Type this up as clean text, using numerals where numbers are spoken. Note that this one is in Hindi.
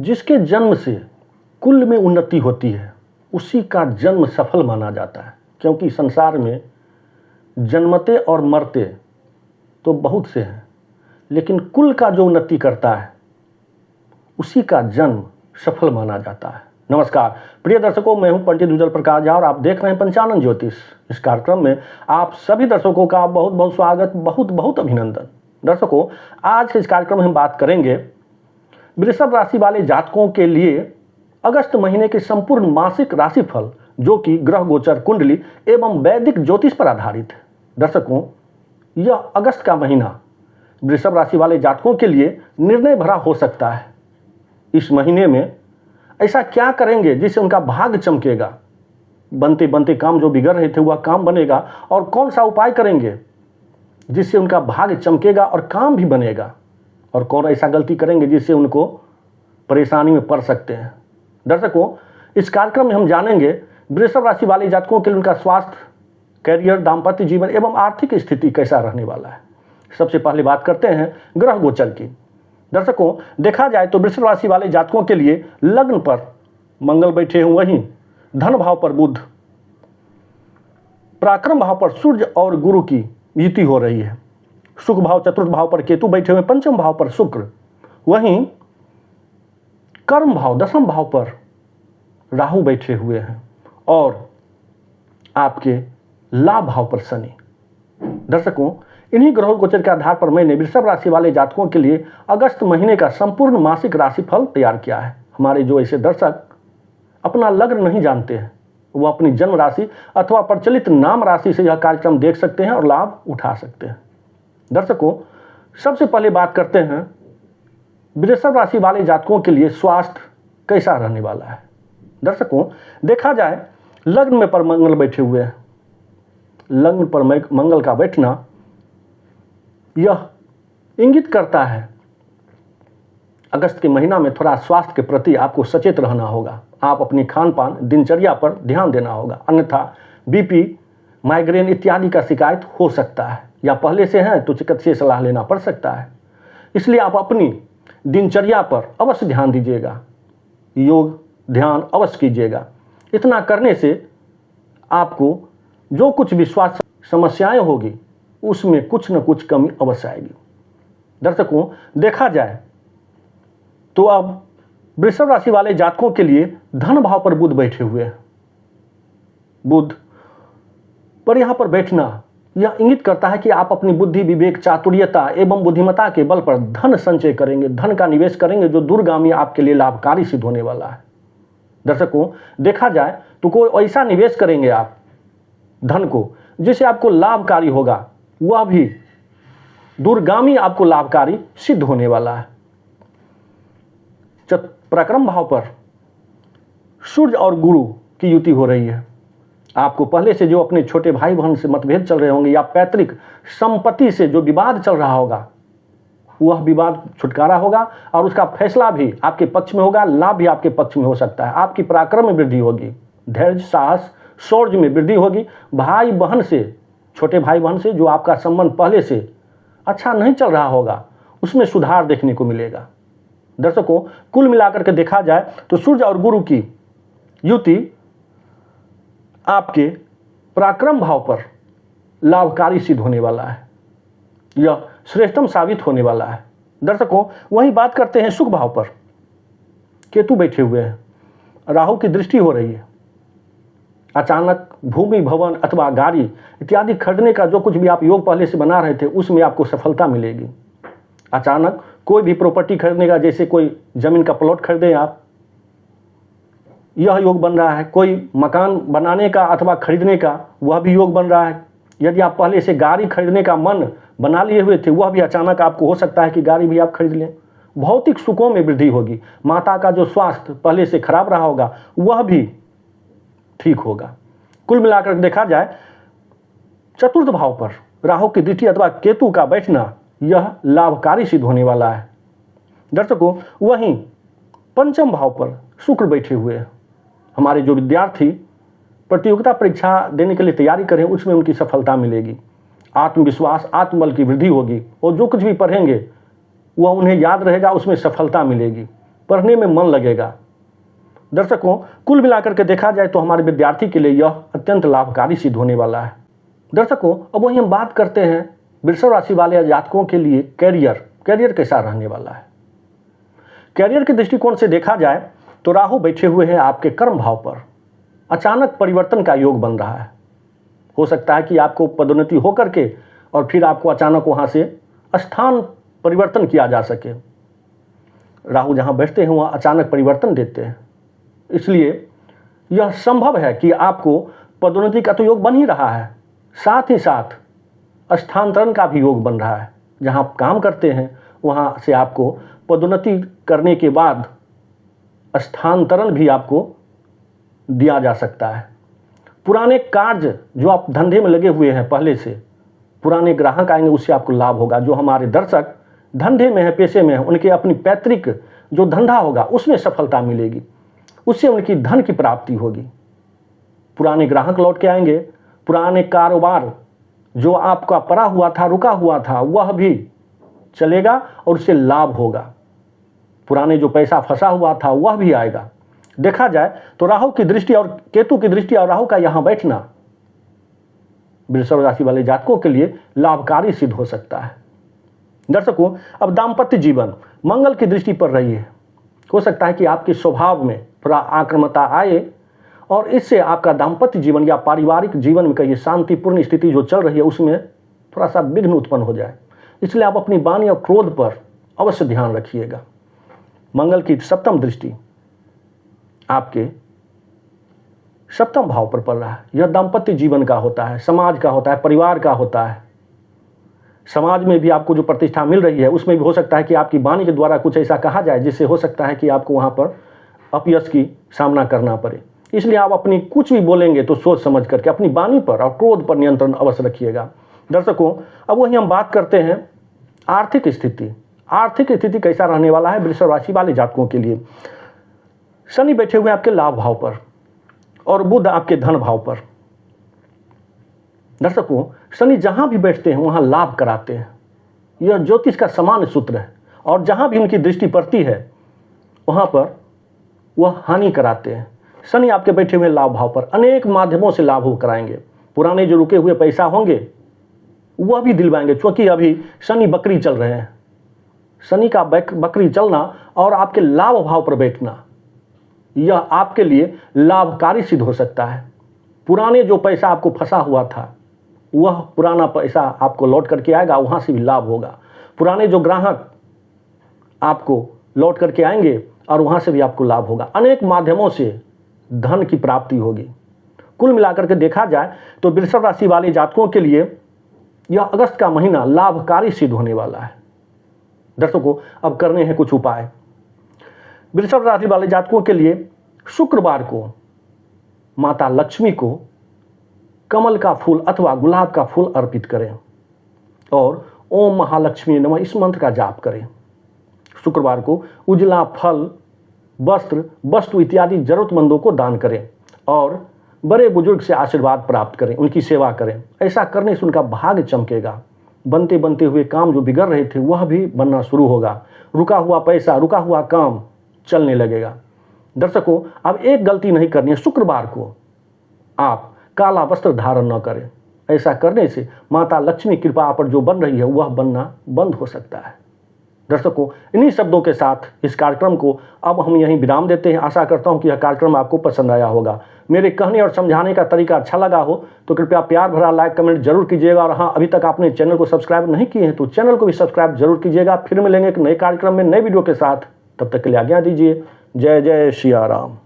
जिसके जन्म से कुल में उन्नति होती है उसी का जन्म सफल माना जाता है, क्योंकि संसार में जन्मते और मरते तो बहुत से हैं, लेकिन कुल का जो उन्नति करता है उसी का जन्म सफल माना जाता है। नमस्कार प्रिय दर्शकों, मैं हूं पंडित उज्जवल प्रकाश झा और आप देख रहे हैं पंचानन ज्योतिष। इस कार्यक्रम में आप सभी दर्शकों का बहुत बहुत स्वागत, बहुत बहुत अभिनंदन। दर्शकों, आज इस कार्यक्रम में हम बात करेंगे वृषभ राशि वाले जातकों के लिए अगस्त महीने के संपूर्ण मासिक राशिफल, जो कि ग्रह गोचर, कुंडली एवं वैदिक ज्योतिष पर आधारित है। दर्शकों, यह अगस्त का महीना वृषभ राशि वाले जातकों के लिए निर्णय भरा हो सकता है। इस महीने में ऐसा क्या करेंगे जिससे उनका भाग्य चमकेगा, बनते बनते काम जो बिगड़ रहे थे वह काम बनेगा, और कौन सा उपाय करेंगे जिससे उनका भाग्य चमकेगा और काम भी बनेगा, और कौन ऐसा गलती करेंगे जिससे उनको परेशानी में पड़ सकते हैं। दर्शकों, इस कार्यक्रम में हम जानेंगे वृषभ राशि वाले जातकों के लिए उनका स्वास्थ्य, कैरियर, दाम्पत्य जीवन एवं आर्थिक स्थिति कैसा रहने वाला है। सबसे पहले बात करते हैं ग्रह गोचर की। दर्शकों, देखा जाए तो वृषभ राशि वाले जातकों के लिए लग्न पर मंगल बैठे हुए, वहीं धन भाव पर बुध, पराक्रम भाव पर सूर्य और गुरु की युति हो रही है। सुख भाव, चतुर्थ भाव पर केतु बैठे हुए, पंचम भाव पर शुक्र, वहीं कर्म भाव, दसम भाव पर राहु बैठे हुए हैं, और आपके लाभ भाव पर शनि। दर्शकों, इन्हीं ग्रह गोचर के आधार पर मैंने वृषभ राशि वाले जातकों के लिए अगस्त महीने का संपूर्ण मासिक राशिफल तैयार किया है। हमारे जो ऐसे दर्शक अपना लग्न नहीं जानते हैं, वो अपनी जन्म राशि अथवा प्रचलित नाम राशि से यह कार्यक्रम देख सकते हैं और लाभ उठा सकते हैं। दर्शकों, सबसे पहले बात करते हैं वृषभ राशि वाले जातकों के लिए स्वास्थ्य कैसा रहने वाला है। दर्शकों, देखा जाए लग्न में पर मंगल बैठे हुए हैं। लग्न पर मंगल का बैठना यह इंगित करता है अगस्त के महीना में थोड़ा स्वास्थ्य के प्रति आपको सचेत रहना होगा। आप अपनी खान पान, दिनचर्या पर ध्यान देना होगा, अन्यथा बीपी, माइग्रेन इत्यादि का शिकायत हो सकता है, या पहले से है तो चिकित्सकीय सलाह लेना पड़ सकता है। इसलिए आप अपनी दिनचर्या पर अवश्य ध्यान दीजिएगा, योग ध्यान अवश्य कीजिएगा। इतना करने से आपको जो कुछ भी स्वास्थ्य समस्याएं होगी उसमें कुछ न कुछ कमी अवश्य आएगी। दर्शकों, देखा जाए तो अब वृषभ राशि वाले जातकों के लिए धन भाव पर बुध बैठे हुए हैं। बुध पर यहाँ पर बैठना यह इंगित करता है कि आप अपनी बुद्धि, विवेक, चातुर्यता एवं बुद्धिमत्ता के बल पर धन संचय करेंगे, धन का निवेश करेंगे, जो दूरगामी आपके लिए लाभकारी सिद्ध होने वाला है। दर्शकों, देखा जाए तो कोई ऐसा निवेश करेंगे आप धन को जिससे आपको लाभकारी होगा, वह भी दूरगामी आपको लाभकारी सिद्ध होने वाला है। पराक्रम भाव पर सूर्य और गुरु की युति हो रही है। आपको पहले से जो अपने छोटे भाई बहन से मतभेद चल रहे होंगे, या पैतृक संपत्ति से जो विवाद चल रहा होगा, वह विवाद छुटकारा होगा और उसका फैसला भी आपके पक्ष में होगा, लाभ भी आपके पक्ष में हो सकता है। आपकी पराक्रम में वृद्धि होगी, धैर्य, साहस, शौर्य में वृद्धि होगी। भाई बहन से, छोटे भाई बहन से जो आपका संबंध पहले से अच्छा नहीं चल रहा होगा, उसमें सुधार देखने को मिलेगा। दर्शकों, कुल मिलाकर के देखा जाए तो सूर्य और गुरु की युति आपके पराक्रम भाव पर लाभकारी सिद्ध होने वाला है, यह श्रेष्ठतम साबित होने वाला है। दर्शकों, वही बात करते हैं सुख भाव पर केतु बैठे हुए हैं, राहु की दृष्टि हो रही है। अचानक भूमि, भवन अथवा गाड़ी इत्यादि खरीदने का जो कुछ भी आप योग पहले से बना रहे थे उसमें आपको सफलता मिलेगी। अचानक कोई भी प्रॉपर्टी खरीदने का, जैसे कोई जमीन का प्लॉट खरीदें आप, यह योग बन रहा है। कोई मकान बनाने का अथवा खरीदने का, वह भी योग बन रहा है। यदि आप पहले से गाड़ी खरीदने का मन बना लिए हुए थे, वह भी अचानक आपको हो सकता है कि गाड़ी भी आप खरीद लें। भौतिक सुखों में वृद्धि होगी। माता का जो स्वास्थ्य पहले से खराब रहा होगा वह भी ठीक होगा। कुल मिलाकर देखा जाए चतुर्थ भाव पर राहु की दृष्टि अथवा केतु का बैठना यह लाभकारी सिद्ध होने वाला है। दर्शकों, वहीं पंचम भाव पर शुक्र बैठे हुए हैं। हमारे जो विद्यार्थी प्रतियोगिता परीक्षा देने के लिए तैयारी करें उसमें उनकी सफलता मिलेगी। आत्मविश्वास, आत्मबल की वृद्धि होगी और जो कुछ भी पढ़ेंगे वह उन्हें याद रहेगा, उसमें सफलता मिलेगी। पढ़ने में मन लगेगा। दर्शकों, कुल मिलाकर के देखा जाए तो हमारे विद्यार्थी के लिए यह अत्यंत लाभकारी सिद्ध होने वाला है। दर्शकों, अब वहीं हम बात करते हैं वृषभ राशि वाले जातकों के लिए कैरियर कैसा रहने वाला है। कैरियर के दृष्टिकोण से देखा जाए तो राहु बैठे हुए हैं आपके कर्म भाव पर। अचानक परिवर्तन का योग बन रहा है। हो सकता है कि आपको पदोन्नति होकर के और फिर आपको अचानक वहां से स्थान परिवर्तन किया जा सके। राहु जहां बैठते हैं वहां अचानक परिवर्तन देते हैं, इसलिए यह संभव है कि आपको पदोन्नति का तो योग बन ही रहा है, साथ ही साथ स्थानांतरण का भी योग बन रहा है। जहां आप काम करते हैं वहां से आपको पदोन्नति करने के बाद स्थानांतरण भी आपको दिया जा सकता है। पुराने कार्य जो आप धंधे में लगे हुए हैं पहले से, पुराने ग्राहक आएंगे, उससे आपको लाभ होगा। जो हमारे दर्शक धंधे में है, पेशे में है, उनके अपनी पैतृक जो धंधा होगा उसमें सफलता मिलेगी, उससे उनकी धन की प्राप्ति होगी। पुराने ग्राहक लौट के आएंगे, पुराने कारोबार जो आपका पड़ा हुआ था, रुका हुआ था, वह भी चलेगा और उससे लाभ होगा। पुराने जो पैसा फंसा हुआ था वह भी आएगा। देखा जाए तो राहु की दृष्टि और केतु की दृष्टि और राहु का यहां बैठना वृषभ राशि वाले जातकों के लिए लाभकारी सिद्ध हो सकता है। दर्शकों, अब दाम्पत्य जीवन मंगल की दृष्टि पर रही है। हो सकता है कि आपके स्वभाव में थोड़ा आक्रामकता आए और इससे आपका दाम्पत्य जीवन या पारिवारिक जीवन में कहीं शांतिपूर्ण स्थिति जो चल रही है उसमें थोड़ा सा विघ्न उत्पन्न हो जाए। इसलिए आप अपनी वाणी और क्रोध पर अवश्य ध्यान रखिएगा। मंगल की सप्तम दृष्टि आपके सप्तम भाव पर पड़ रहा है। यह दाम्पत्य जीवन का होता है, समाज का होता है, परिवार का होता है। समाज में भी आपको जो प्रतिष्ठा मिल रही है उसमें भी हो सकता है कि आपकी वाणी के द्वारा कुछ ऐसा कहा जाए जिससे हो सकता है कि आपको वहाँ पर अपयश की सामना करना पड़े। इसलिए आप अपनी कुछ भी बोलेंगे तो सोच समझ करके अपनी वाणी पर और क्रोध पर नियंत्रण अवश्य रखिएगा। दर्शकों, अब वहीं हम बात करते हैं आर्थिक स्थिति। आर्थिक स्थिति कैसा रहने वाला है वृषभ राशि वाले जातकों के लिए। शनि बैठे हुए आपके लाभ भाव पर और बुध आपके धन भाव पर। दर्शकों, शनि जहां भी बैठते हैं वहां लाभ कराते हैं। यह ज्योतिष का सामान्य सूत्र है और जहां भी उनकी दृष्टि पड़ती है वहां पर वह हानि कराते हैं। शनि आपके बैठे हुए लाभ भाव पर अनेक माध्यमों से लाभ कराएंगे। पुराने जो रुके हुए पैसा होंगे वह भी दिलवाएंगे, क्योंकि अभी शनि बकरी चल रहे हैं। शनि का बकरी चलना और आपके लाभ भाव पर बैठना यह आपके लिए लाभकारी सिद्ध हो सकता है। पुराने जो पैसा आपको फंसा हुआ था वह पुराना पैसा आपको लौट करके आएगा, वहाँ से भी लाभ होगा। पुराने जो ग्राहक आपको लौट करके आएंगे और वहाँ से भी आपको लाभ होगा। अनेक माध्यमों से धन की प्राप्ति होगी। कुल मिलाकर के देखा जाए तो वृषभ राशि वाले जातकों के लिए यह अगस्त का महीना लाभकारी सिद्ध होने वाला है। दर्शकों, अब करने हैं कुछ उपाय। वृषभ राशि वाले जातकों के लिए शुक्रवार को माता लक्ष्मी को कमल का फूल अथवा गुलाब का फूल अर्पित करें और ओम महालक्ष्मी नमः इस मंत्र का जाप करें। शुक्रवार को उजला फल, वस्त्र, वस्तु इत्यादि जरूरतमंदों को दान करें और बड़े बुजुर्ग से आशीर्वाद प्राप्त करें, उनकी सेवा करें। ऐसा करने से उनका भाग्य चमकेगा। बनते बनते हुए काम जो बिगड़ रहे थे वह भी बनना शुरू होगा। रुका हुआ पैसा, रुका हुआ काम चलने लगेगा। दर्शकों, अब एक गलती नहीं करनी है। शुक्रवार को आप काला वस्त्र धारण न करें। ऐसा करने से माता लक्ष्मी कृपा आप पर जो बन रही है वह बनना बंद हो सकता है। दर्शकों, इन्हीं शब्दों के साथ इस कार्यक्रम को अब हम यहीं विराम देते हैं। आशा करता हूं कि यह कार्यक्रम आपको पसंद आया होगा। मेरे कहने और समझाने का तरीका अच्छा लगा हो तो कृपया प्यार भरा लाइक कमेंट जरूर कीजिएगा। और हाँ, अभी तक आपने चैनल को सब्सक्राइब नहीं किए हैं तो चैनल को भी सब्सक्राइब जरूर कीजिएगा। फिर मिलेंगे एक नए कार्यक्रम में नए वीडियो के साथ। तब तक के लिए आज्ञा दीजिए। जय जय श्री राम।